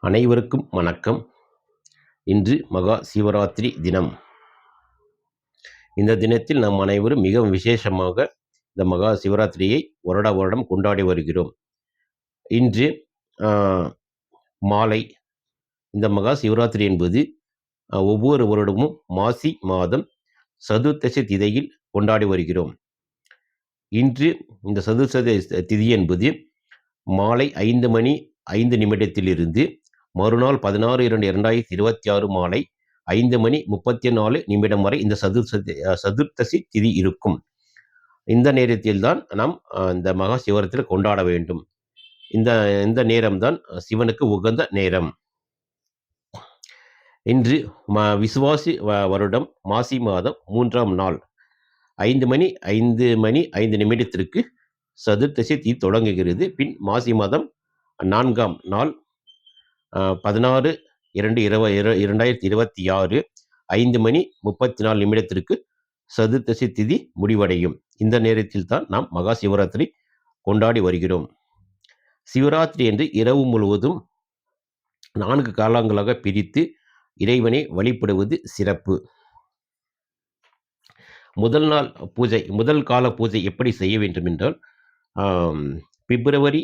அனைவருக்கும் வணக்கம். இன்று மகா சிவராத்திரி தினம். இந்த தினத்தில் நாம் அனைவரும் மிகவும் விசேஷமாக இந்த மகா சிவராத்திரியை வருடம் கொண்டாடி வருகிறோம். இன்று மாலை இந்த மகா சிவராத்திரி என்பது ஒவ்வொரு வருடமும் மாசி மாதம் சதுர்த்தசி திதியில் கொண்டாடி வருகிறோம். இன்று இந்த சதுர்த்தசி திதி என்பது மாலை 5:05 மறுநாள் 16/2/2026 மாலை 5:34 வரை இந்த சதுர்த்தசி திதி இருக்கும். இந்த நேரத்தில் தான் நாம் இந்த மகா சிவராத்திரி கொண்டாட வேண்டும். இந்த நேரம்தான் சிவனுக்கு உகந்த நேரம். இன்று விசுவாசி வருடம் மாசி மாதம் 3ஆம் நாள் 5:05 சதுர்த்தசி திதி தொடங்குகிறது. பின் மாசி மாதம் 4ஆம் நாள் 16/2/2026 5:34 சதுர்த்தசி திதி முடிவடையும். இந்த நேரத்தில் தான் நாம் மகா சிவராத்திரி கொண்டாடி வருகிறோம். சிவராத்திரி என்று இரவு முழுவதும் 4 காலங்களாக பிரித்து இறைவனை வழிபடுவது சிறப்பு. முதல் கால பூஜை எப்படி செய்ய வேண்டும் என்றால், பிப்ரவரி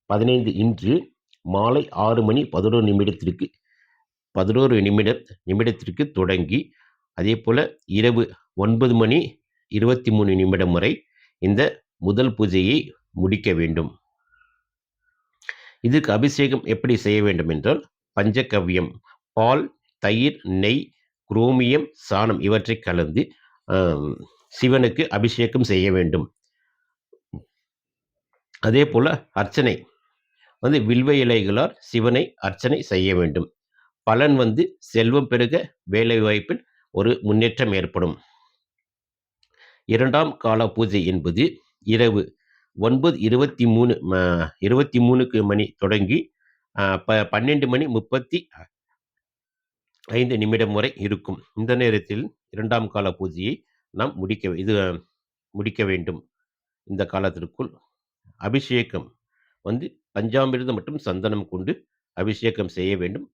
15 இன்று மாலை 6:11 நிமிடத்திற்கு தொடங்கி, அதே போல இரவு 9:23 வரை இந்த முதல் பூஜையை முடிக்க வேண்டும். இதுக்கு அபிஷேகம் எப்படி செய்ய வேண்டும் என்றால், பஞ்சகவ்யம், பால், தயிர், நெய், குரோமியம், சாணம் இவற்றை கலந்து சிவனுக்கு அபிஷேகம் செய்ய வேண்டும். அதே போல அர்ச்சனை வில்வ இலைகளால் சிவனை அர்ச்சனை செய்ய வேண்டும். பலன் செல்வம் பெருக, வேலை வாய்ப்பில் ஒரு முன்னேற்றம் ஏற்படும். 2ஆம் கால பூஜை என்பது இரவு 9:23 தொடங்கி 12:35 வரை இருக்கும். இந்த நேரத்தில் 2ஆம் கால பூஜையை நாம் முடிக்க வேண்டும். இந்த காலத்திற்குள் அபிஷேகம் பஞ்சாமிர்தம் மற்றும் சந்தனம் கொண்டு அபிஷேகம் செய்ய வேண்டும்.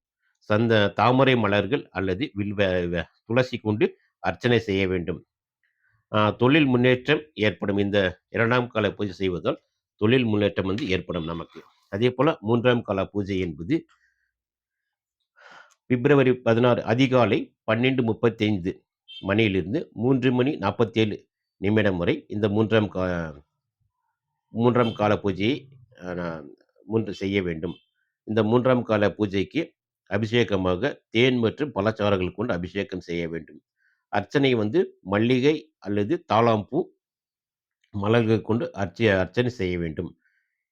தாமரை மலர்கள் அல்லது துளசி கொண்டு அர்ச்சனை செய்ய வேண்டும். தொழில் முன்னேற்றம் ஏற்படும். இந்த 2ஆம் கால பூஜை செய்வதால் தொழில் முன்னேற்றம் ஏற்படும் நமக்கு. அதே போல 3ஆம் கால பூஜை என்பது பிப்ரவரி 16 அதிகாலை 12:35 மணியிலிருந்து 3:47 வரை இந்த 3ஆம் கால பூஜையை செய்ய வேண்டும். இந்த 3ஆம் கால பூஜைக்கு அபிஷேகமாக தேன் மற்றும் பழச்சாறுகள் கொண்டு அபிஷேகம் செய்ய வேண்டும். அர்ச்சனை மல்லிகை அல்லது தாழாம்பூ மலர்கள் கொண்டு அர்ச்சனை செய்ய வேண்டும்.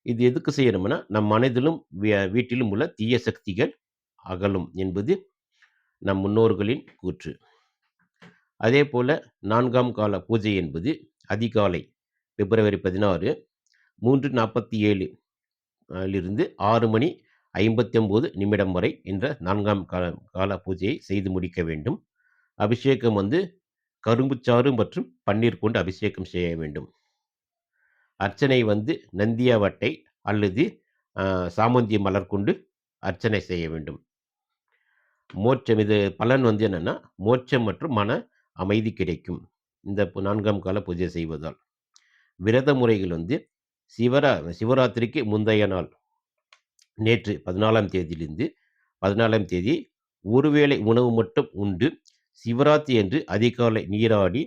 இது எதுக்கு செய்யணும்னா, நம் மனதிலும் வீட்டிலும் உள்ள தீய சக்திகள் அகலும் என்பது நம் முன்னோர்களின் கூற்று. அதே போல 4ஆம் கால பூஜை என்பது அதிகாலை பிப்ரவரி 16 3:47 6:59 வரை என்ற 4ஆம் கால பூஜையை செய்து முடிக்க வேண்டும். அபிஷேகம் கரும்புச்சாறு மற்றும் பன்னீர் கொண்டு அபிஷேகம் செய்ய வேண்டும். அர்ச்சனை நந்தியாவட்டை அல்லது சாமந்தி மலர் கொண்டு அர்ச்சனை செய்ய வேண்டும். மோட்சம், இது பலன் என்னன்னா, மோட்சம் மற்றும் மன அமைதி கிடைக்கும் இந்த 4ஆம் கால பூஜை செய்வதால். விரத முறைகள் சிவராத்திரிக்கு முந்தைய நாள் நேற்று 14ஆம் தேதியிலிருந்து 14ஆம் தேதி ஒருவேளை உணவு மட்டும் உண்டு சிவராத்திரி என்று அதிகாலை நீராடி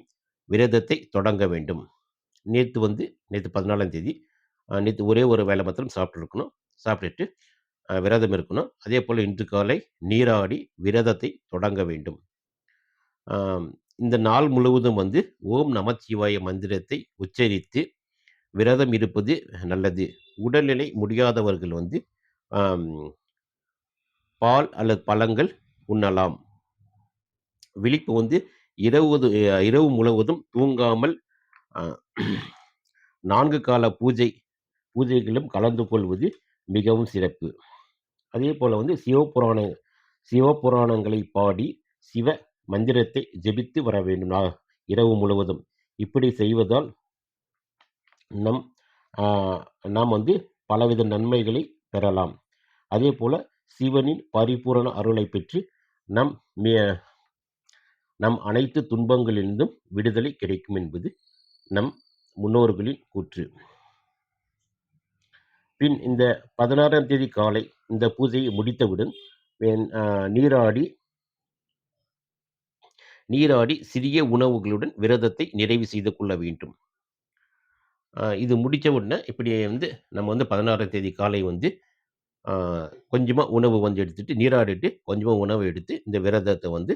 விரதத்தை தொடங்க வேண்டும். நேற்று 14ஆம் தேதி நேற்று ஒரே ஒரு வேளை மாத்திரம் சாப்பிட்டுட்டு விரதம் இருக்கணும். அதே போல் இன்று காலை நீராடி விரதத்தை தொடங்க வேண்டும். இந்த நாள் முழுவதும் ஓம் நமச்சிவாய மந்திரத்தை உச்சரித்து விரதம் இருப்பது நல்லது. உடல்நிலை முடியாதவர்கள் பால் அல்லது பழங்கள் உண்ணலாம். விழிப்பு இரவு முழுவதும் தூங்காமல் 4 கால பூஜைகளும் கலந்து கொள்வது மிகவும் சிறப்பு. அதே போல சிவபுராணங்களை பாடி சிவ மந்திரத்தை ஜெபித்து வர வேண்டும் இரவு முழுவதும். இப்படி செய்வதால் நாம் பலவித நன்மைகளை பெறலாம். அதேபோல சிவனின் பரிபூரண அருளைப் பெற்று நம் மி நம் அனைத்து துன்பங்களிலிருந்தும் விடுதலை கிடைக்கும் என்பது நம் முன்னோர்களின் கூற்று. பின் இந்த 16ஆம் தேதி காலை இந்த பூஜையை முடித்தவுடன் வென் அ நீராடி நீராடி சிறிய உணவுகளுடன் விரதத்தை நிறைவு செய்து கொள்ள வேண்டும். இது முடிச்ச உடனே இப்படி வந்து நம்ம வந்து 16ஆம் தேதி காலை வந்து ஆ கொஞ்சமா உணவு வந்து எடுத்துட்டு, நீராடிட்டு கொஞ்சமா உணவு எடுத்து இந்த விரதத்த வந்து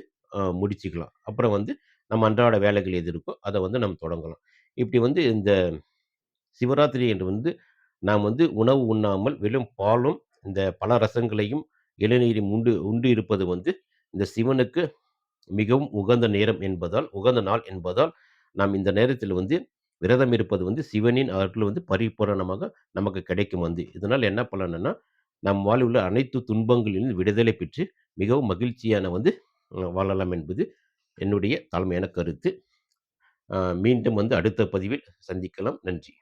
முடிச்சுக்கலாம். அப்புறம் வந்து நம்ம அன்றாட வேலைகள் எது இருக்கோ, அத வந்து நம்ம தொடங்கலாம். இப்படி வந்து இந்த சிவராத்திரி என்று வந்து நாம் வந்து உணவு உண்ணாமல் வெறும் பாலும், இந்த பல ரசங்களையும், இளநீரும் உண்டு உண்டு இருப்பது வந்து இந்த சிவனுக்கு மிகவும் உகந்த நாள் என்பதால், நாம் இந்த நேரத்தில வந்து விரதம் இருப்பது வந்து சிவனின் அருள் வந்து பரிபூரணமாக நமக்கு கிடைக்கும் வந்து. இதனால என்ன பலனுன்னா, நம் வாழ்வில் உள்ள அனைத்து துன்பங்களிலும் விடுதலை பெற்று மிகவும் மகிழ்ச்சியான வந்து வாழலாம் என்பது என்னுடைய தாழ்மையான கருத்து. மீண்டும் வந்து அடுத்த பதிவில் சந்திக்கலாம். நன்றி.